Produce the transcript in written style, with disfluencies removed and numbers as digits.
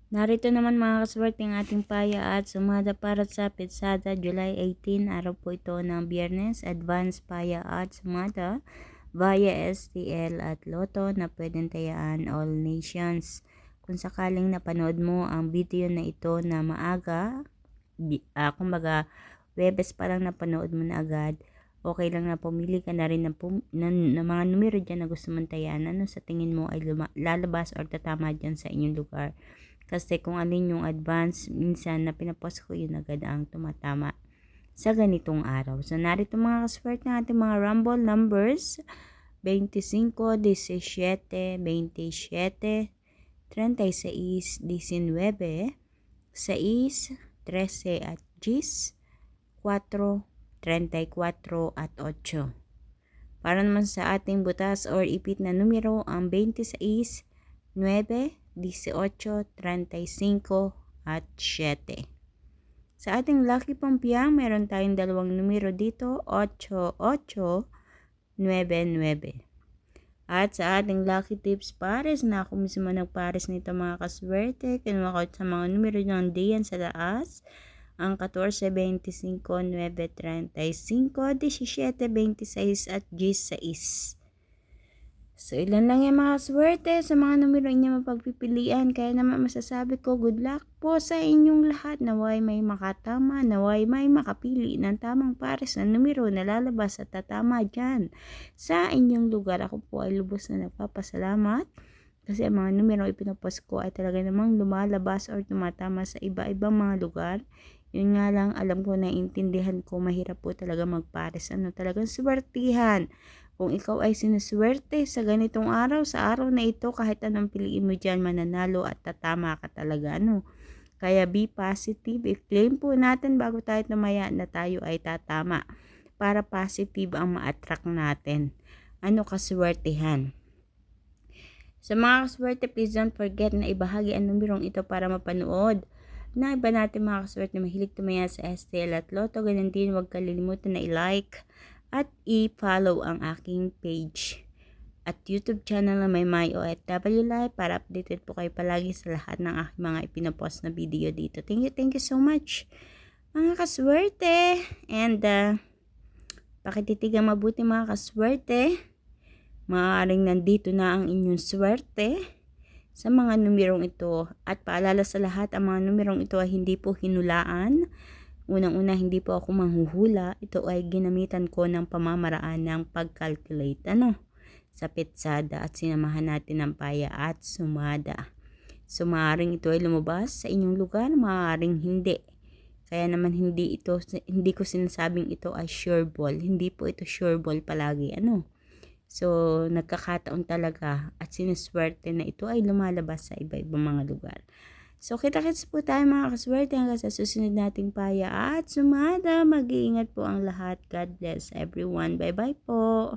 Narito naman mga kaswerte ang ating paya at sumada para sa Petsada July 18, araw po ito ng Biyernes, advance paya at sumada via STL at Lotto na pwedeng tayaan all nations. Kung sakaling napanood mo ang video na ito na maaga, kumbaga Webes pa lang napanood mo na agad, okay lang na pumili ka na rin ng mga numero dyan na gusto mong tayanan, ano sa tingin mo ay lalabas or tatama dyan sa inyong lugar. Kasi kung alin yung advance, minsan na pinapost ko yun agad ang tumatama sa ganitong araw. So narito mga kaswerte ng ating mga rumble numbers: 25, 17, 27, 36, 19, 6, 13 at 10, 4, 34 at 8. Para naman sa ating butas or ipit na numero, ang 26, 9, 18, 35 at 7. Sa ating lucky pampiyang, meron tayong dalawang numero dito, 8, 8, 9, 9. At sa ating lucky tips pares, na ako mismo nagpares nito mga kaswerte, kinuha ko sa mga numero ng diyan sa taas, ang 14, 25, 9, 35, 17, 26 at 16. So, ilan lang yung mga swerte sa mga numero inyo mapagpipilian. Kaya naman masasabi ko, good luck po sa inyong lahat. Naway may makatama, naway may makapili ng tamang pares na numero na lalabas at tatama dyan sa inyong lugar. Ako po ay lubos na nagpapasalamat. Kasi ang mga numero ipinapost ko ay talaga namang lumalabas or tumatama sa iba-ibang mga lugar. Yun nga lang, alam ko na intindihan ko, mahirap po talaga magpares. Talagang swertihan. Kung ikaw ay sinuswerte sa ganitong araw, sa araw na ito, kahit anong piliin mo dyan, mananalo at tatama ka talaga, Kaya be positive. I-claim po natin bago tayo tumaya na tayo ay tatama. Para positive ang ma-attract natin. Kaswertihan. Sa mga kaswerte, please don't forget na ibahagi ang numerong ito para mapanood na iba natin mga kaswerte mahilig tumaya sa STL at Lotto. Ganun din, huwag kalilimutan na i-like at i-follow ang aking page at YouTube channel na may OFW Live para updated po kayo palagi sa lahat ng aking mga ipinopost na video dito. Thank you so much mga kaswerte, and pakititigang mabuti mga kaswerte. Maaaring nandito na ang inyong swerte sa mga numerong ito, at paalala sa lahat, ang mga numerong ito ay hindi po hinulaan. Unang-una, hindi po ako manghuhula. Ito ay ginamitan ko ng pamamaraan ng pag-calculate sa petsada at sinamahan natin ng paya at sumada. So maaaring ito ay lumabas sa inyong lugar, maaaring hindi. Kaya naman hindi ko sinasabing ito ay sure ball. Hindi po ito sure ball palagi, So nagkakataon talaga at sinuswerte na ito ay lumalabas sa iba-ibang mga lugar. So, kita-kits po tayo mga kaswerte hanggang sa susunod nating paya at sumada. Mag-iingat po ang lahat. God bless everyone. Bye-bye po.